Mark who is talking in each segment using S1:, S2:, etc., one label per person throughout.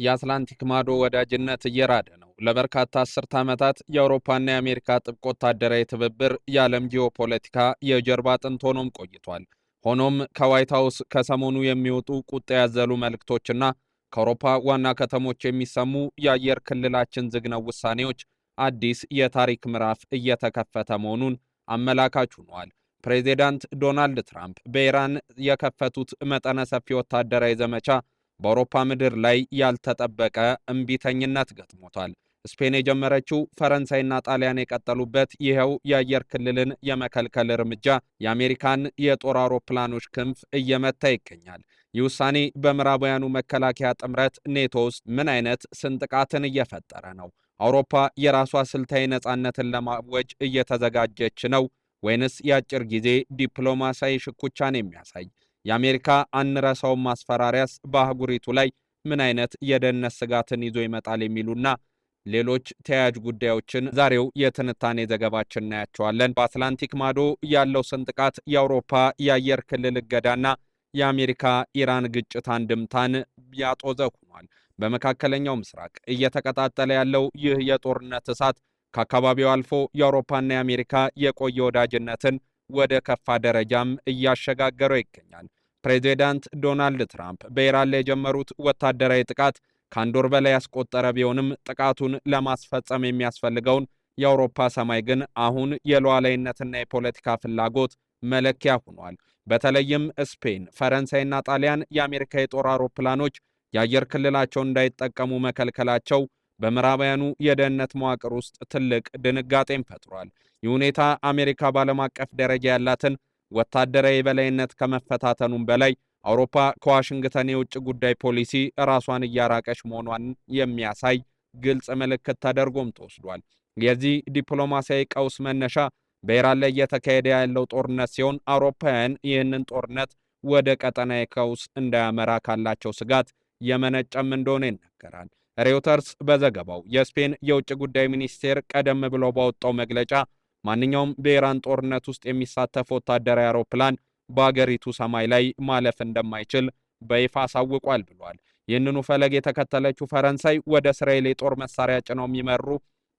S1: የአትላንቲክ ማዶ ወዳጅነት እየራደ ነው። ለበርካታ አስርተ ዓመታት የአውሮፓና የአሜሪካ ጥብቅ ወታደራዊ ትብብር የዓለም ጂኦፖለቲካ የጀርባ አጥንት ሆኖም ቆይቷል። ሆኖም ከዋይት ሃውስ ከሰሞኑ የሚወጡ ቁጣ ያዘሉ መልእክቶችና ከአውሮፓ ዋና ከተሞች የሚሰሙ የአየር ክልላችን ዝግ ነው ውሳኔዎች አዲስ የታሪክ ምዕራፍ እየተከፈተ መሆኑን አመላካች ሆነዋል። ፕሬዚዳንት ዶናልድ ትራምፕ በኢራን የከፈቱት መጠነ ሰፊ ወታደራዊ ዘመቻ በአውሮፓ ምድር ላይ ያልተጠበቀ እምቢተኝነት ገጥሞታል። ስፔን የጀመረችው ፈረንሳይና ጣሊያን የቀጠሉበት ይኸው የአየር ክልልን የመከልከል እርምጃ የአሜሪካን የጦር አውሮፕላኖች ክንፍ እየመታ ይገኛል። ይህ ውሳኔ በምዕራባውያኑ መከላከያ ጥምረት ኔቶ ውስጥ ምን አይነት ስንጥቃትን እየፈጠረ ነው? አውሮፓ የራሷ ስልታዊ ነጻነትን ለማወጅ እየተዘጋጀች ነው ወይንስ የአጭር ጊዜ ዲፕሎማሲያዊ ሽኩቻን የሚያሳይ? የአሜሪካ አንረሳውን ማስፈራሪያስ በአህጉሪቱ ላይ ምን አይነት የደህንነት ስጋትን ይዞ ይመጣል? የሚሉና ሌሎች ተያያዥ ጉዳዮችን ዛሬው የትንታኔ ዘገባችን እናያቸዋለን። በአትላንቲክ ማዶ ያለው ስንጥቃት የአውሮፓ የአየር ክልል እገዳና የአሜሪካ ኢራን ግጭት አንድምታን ያጦዘ ሆኗል። በመካከለኛው ምስራቅ እየተቀጣጠለ ያለው ይህ የጦርነት እሳት ከአካባቢው አልፎ የአውሮፓና የአሜሪካ የቆየ ወዳጅነትን ወደ ከፋ ደረጃም እያሸጋገረው ይገኛል። ፕሬዚዳንት ዶናልድ ትራምፕ በኢራን ላይ የጀመሩት ወታደራዊ ጥቃት ከአንድ ወር በላይ ያስቆጠረ ቢሆንም ጥቃቱን ለማስፈጸም የሚያስፈልገውን የአውሮፓ ሰማይ ግን አሁን የሉዓላዊነትና የፖለቲካ ፍላጎት መለኪያ ሆኗል። በተለይም ስፔን፣ ፈረንሳይና ጣሊያን የአሜሪካ የጦር አውሮፕላኖች የአየር ክልላቸውን እንዳይጠቀሙ መከልከላቸው በምዕራባውያኑ የደህንነት መዋቅር ውስጥ ትልቅ ድንጋጤን ፈጥሯል። ይህ ሁኔታ አሜሪካ በዓለም አቀፍ ደረጃ ያላትን ወታደራዊ የበላይነት ከመፈታተኑም በላይ አውሮፓ ከዋሽንግተን የውጭ ጉዳይ ፖሊሲ ራሷን እያራቀች መሆኗን የሚያሳይ ግልጽ ምልክት ተደርጎም ተወስዷል። የዚህ ዲፕሎማሲያዊ ቀውስ መነሻ በኢራን ላይ እየተካሄደ ያለው ጦርነት ሲሆን አውሮፓውያን ይህንን ጦርነት ወደ ቀጠናዊ ቀውስ እንዳያመራ ካላቸው ስጋት የመነጨም እንደሆነ ይነገራል። ሬውተርስ በዘገባው የስፔን የውጭ ጉዳይ ሚኒስቴር ቀደም ብሎ ባወጣው መግለጫ ማንኛውም በኢራን ጦርነት ውስጥ የሚሳተፍ ወታደራዊ አውሮፕላን በአገሪቱ ሰማይ ላይ ማለፍ እንደማይችል በይፋ አሳውቋል ብሏል። ይህንኑ ፈለግ የተከተለችው ፈረንሳይ ወደ እስራኤል የጦር መሳሪያ ጭነው የሚመሩ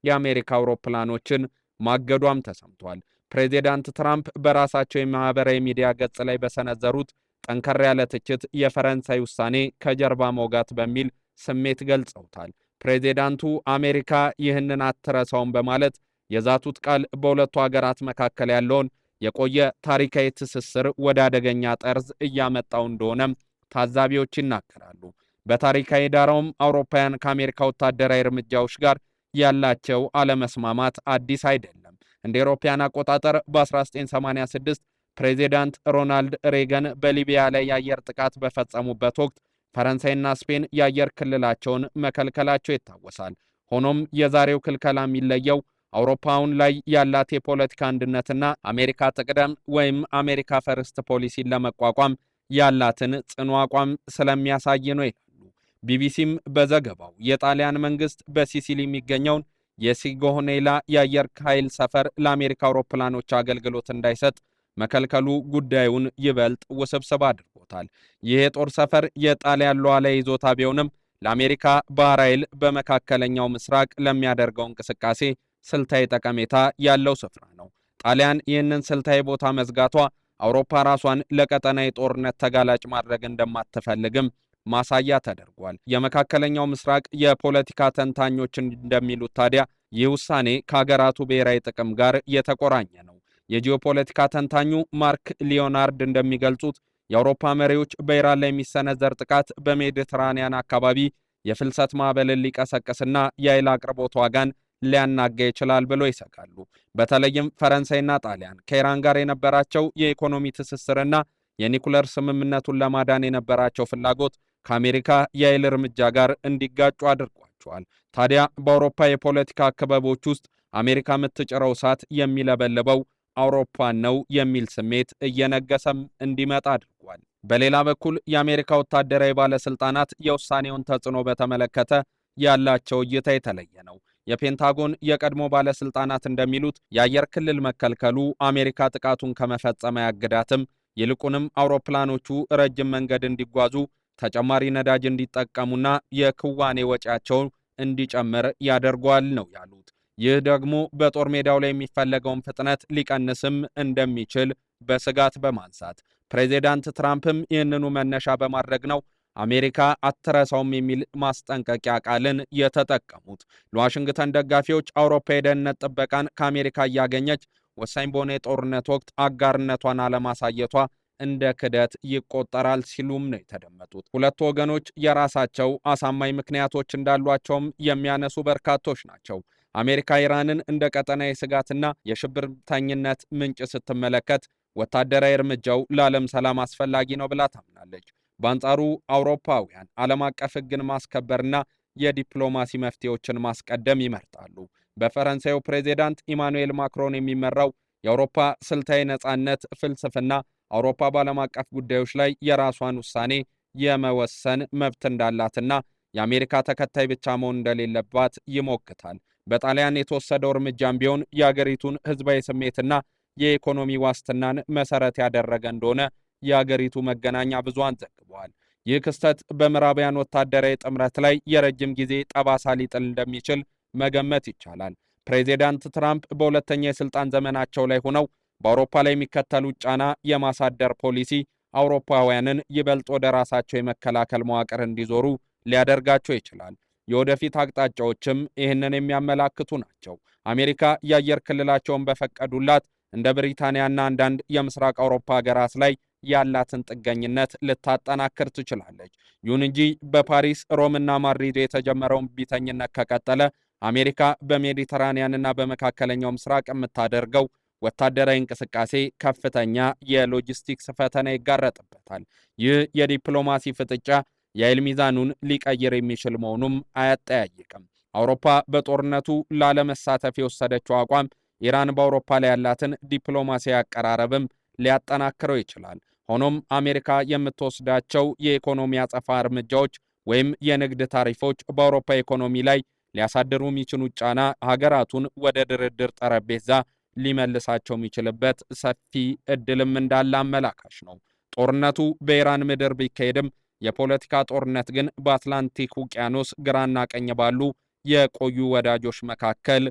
S1: የአሜሪካ አውሮፕላኖችን ማገዷም ተሰምቷል። ፕሬዚዳንት ትራምፕ በራሳቸው የማህበራዊ ሚዲያ ገጽ ላይ በሰነዘሩት ጠንከር ያለ ትችት የፈረንሳይ ውሳኔ ከጀርባ መውጋት በሚል ስሜት ገልጸውታል። ፕሬዚዳንቱ አሜሪካ ይህንን አትረሳውም በማለት የዛቱት ቃል በሁለቱ ሀገራት መካከል ያለውን የቆየ ታሪካዊ ትስስር ወደ አደገኛ ጠርዝ እያመጣው እንደሆነም ታዛቢዎች ይናገራሉ። በታሪካዊ ዳራውም አውሮፓውያን ከአሜሪካ ወታደራዊ እርምጃዎች ጋር ያላቸው አለመስማማት አዲስ አይደለም። እንደ አውሮፓውያን አቆጣጠር በ1986 ፕሬዚዳንት ሮናልድ ሬገን በሊቢያ ላይ የአየር ጥቃት በፈጸሙበት ወቅት ፈረንሳይና ስፔን የአየር ክልላቸውን መከልከላቸው ይታወሳል። ሆኖም የዛሬው ክልከላ የሚለየው አውሮፓውን ላይ ያላት የፖለቲካ አንድነትና አሜሪካ ትቅደም ወይም አሜሪካ ፈርስት ፖሊሲን ለመቋቋም ያላትን ጽኑ አቋም ስለሚያሳይ ነው ይላሉ። ቢቢሲም በዘገባው የጣሊያን መንግስት በሲሲሊ የሚገኘውን የሲጎኔላ የአየር ኃይል ሰፈር ለአሜሪካ አውሮፕላኖች አገልግሎት እንዳይሰጥ መከልከሉ ጉዳዩን ይበልጥ ውስብስብ አድርጎታል። ይህ የጦር ሰፈር የጣሊያን ሉዓላዊ ይዞታ ቢሆንም ለአሜሪካ ባህር ኃይል በመካከለኛው ምስራቅ ለሚያደርገው እንቅስቃሴ ስልታዊ ጠቀሜታ ያለው ስፍራ ነው። ጣሊያን ይህንን ስልታዊ ቦታ መዝጋቷ አውሮፓ ራሷን ለቀጠናዊ ጦርነት ተጋላጭ ማድረግ እንደማትፈልግም ማሳያ ተደርጓል። የመካከለኛው ምስራቅ የፖለቲካ ተንታኞች እንደሚሉት ታዲያ ይህ ውሳኔ ከሀገራቱ ብሔራዊ ጥቅም ጋር የተቆራኘ ነው። የጂኦፖለቲካ ተንታኙ ማርክ ሊዮናርድ እንደሚገልጹት የአውሮፓ መሪዎች በኢራን ላይ የሚሰነዘር ጥቃት በሜዲትራኒያን አካባቢ የፍልሰት ማዕበልን ሊቀሰቅስና የኃይል አቅርቦት ዋጋን ሊያናጋ ይችላል ብሎ ይሰጋሉ። በተለይም ፈረንሳይና ጣሊያን ከኢራን ጋር የነበራቸው የኢኮኖሚ ትስስርና የኒኩለር ስምምነቱን ለማዳን የነበራቸው ፍላጎት ከአሜሪካ የኃይል እርምጃ ጋር እንዲጋጩ አድርጓቸዋል። ታዲያ በአውሮፓ የፖለቲካ ክበቦች ውስጥ አሜሪካ የምትጭረው እሳት የሚለበልበው አውሮፓን ነው የሚል ስሜት እየነገሰም እንዲመጣ አድርጓል። በሌላ በኩል የአሜሪካ ወታደራዊ ባለስልጣናት የውሳኔውን ተጽዕኖ በተመለከተ ያላቸው እይታ የተለየ ነው። የፔንታጎን የቀድሞ ባለስልጣናት እንደሚሉት የአየር ክልል መከልከሉ አሜሪካ ጥቃቱን ከመፈጸም አያግዳትም፣ ይልቁንም አውሮፕላኖቹ ረጅም መንገድ እንዲጓዙ ተጨማሪ ነዳጅ እንዲጠቀሙና የክዋኔ ወጪያቸው እንዲጨምር ያደርገዋል ነው ያሉት። ይህ ደግሞ በጦር ሜዳው ላይ የሚፈለገውን ፍጥነት ሊቀንስም እንደሚችል በስጋት በማንሳት ፕሬዚዳንት ትራምፕም ይህንኑ መነሻ በማድረግ ነው አሜሪካ አትረሳውም የሚል ማስጠንቀቂያ ቃልን የተጠቀሙት። ለዋሽንግተን ደጋፊዎች አውሮፓ የደህንነት ጥበቃን ከአሜሪካ እያገኘች ወሳኝ በሆነ የጦርነት ወቅት አጋርነቷን አለማሳየቷ እንደ ክደት ይቆጠራል ሲሉም ነው የተደመጡት። ሁለቱ ወገኖች የራሳቸው አሳማኝ ምክንያቶች እንዳሏቸውም የሚያነሱ በርካቶች ናቸው። አሜሪካ ኢራንን እንደ ቀጠናዊ ስጋትና የሽብርተኝነት ምንጭ ስትመለከት ወታደራዊ እርምጃው ለዓለም ሰላም አስፈላጊ ነው ብላ ታምናለች። በአንጻሩ አውሮፓውያን ዓለም አቀፍ ሕግን ማስከበርና የዲፕሎማሲ መፍትሄዎችን ማስቀደም ይመርጣሉ። በፈረንሳዩ ፕሬዚዳንት ኢማኑኤል ማክሮን የሚመራው የአውሮፓ ስልታዊ ነጻነት ፍልስፍና አውሮፓ በዓለም አቀፍ ጉዳዮች ላይ የራሷን ውሳኔ የመወሰን መብት እንዳላትና የአሜሪካ ተከታይ ብቻ መሆን እንደሌለባት ይሞክታል። በጣሊያን የተወሰደው እርምጃም ቢሆን የአገሪቱን ህዝባዊ ስሜትና የኢኮኖሚ ዋስትናን መሰረት ያደረገ እንደሆነ የአገሪቱ መገናኛ ብዙሃን ዘግበዋል። ይህ ክስተት በምዕራባውያን ወታደራዊ ጥምረት ላይ የረጅም ጊዜ ጠባሳ ሊጥል እንደሚችል መገመት ይቻላል። ፕሬዚዳንት ትራምፕ በሁለተኛ የስልጣን ዘመናቸው ላይ ሆነው በአውሮፓ ላይ የሚከተሉት ጫና የማሳደር ፖሊሲ አውሮፓውያንን ይበልጥ ወደ ራሳቸው የመከላከል መዋቅር እንዲዞሩ ሊያደርጋቸው ይችላል። የወደፊት አቅጣጫዎችም ይህንን የሚያመላክቱ ናቸው። አሜሪካ የአየር ክልላቸውን በፈቀዱላት እንደ ብሪታንያና አንዳንድ የምስራቅ አውሮፓ ሀገራት ላይ ያላትን ጥገኝነት ልታጠናክር ትችላለች። ይሁን እንጂ በፓሪስ ሮምና ማድሪድ የተጀመረውን ቢተኝነት ከቀጠለ አሜሪካ በሜዲተራኒያንና በመካከለኛው ምስራቅ የምታደርገው ወታደራዊ እንቅስቃሴ ከፍተኛ የሎጂስቲክስ ፈተና ይጋረጥበታል። ይህ የዲፕሎማሲ ፍጥጫ የኃይል ሚዛኑን ሊቀይር የሚችል መሆኑም አያጠያይቅም። አውሮፓ በጦርነቱ ላለመሳተፍ የወሰደችው አቋም ኢራን በአውሮፓ ላይ ያላትን ዲፕሎማሲያዊ አቀራረብም ሊያጠናክረው ይችላል። ሆኖም አሜሪካ የምትወስዳቸው የኢኮኖሚ አጸፋ እርምጃዎች ወይም የንግድ ታሪፎች በአውሮፓ ኢኮኖሚ ላይ ሊያሳድሩ የሚችሉ ጫና ሀገራቱን ወደ ድርድር ጠረጴዛ ሊመልሳቸው የሚችልበት ሰፊ እድልም እንዳለ አመላካሽ ነው። ጦርነቱ በኢራን ምድር ቢካሄድም የፖለቲካ ጦርነት ግን በአትላንቲክ ውቅያኖስ ግራና ቀኝ ባሉ የቆዩ ወዳጆች መካከል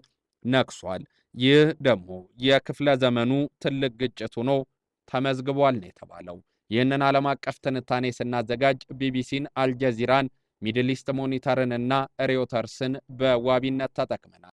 S1: ነክሷል። ይህ ደግሞ የክፍለ ዘመኑ ትልቅ ግጭት ሆኖ ተመዝግቧል ነው የተባለው። ይህንን ዓለም አቀፍ ትንታኔ ስናዘጋጅ ቢቢሲን፣ አልጀዚራን፣ ሚድል ኢስት ሞኒተርን እና ሪውተርስን በዋቢነት ተጠቅመናል።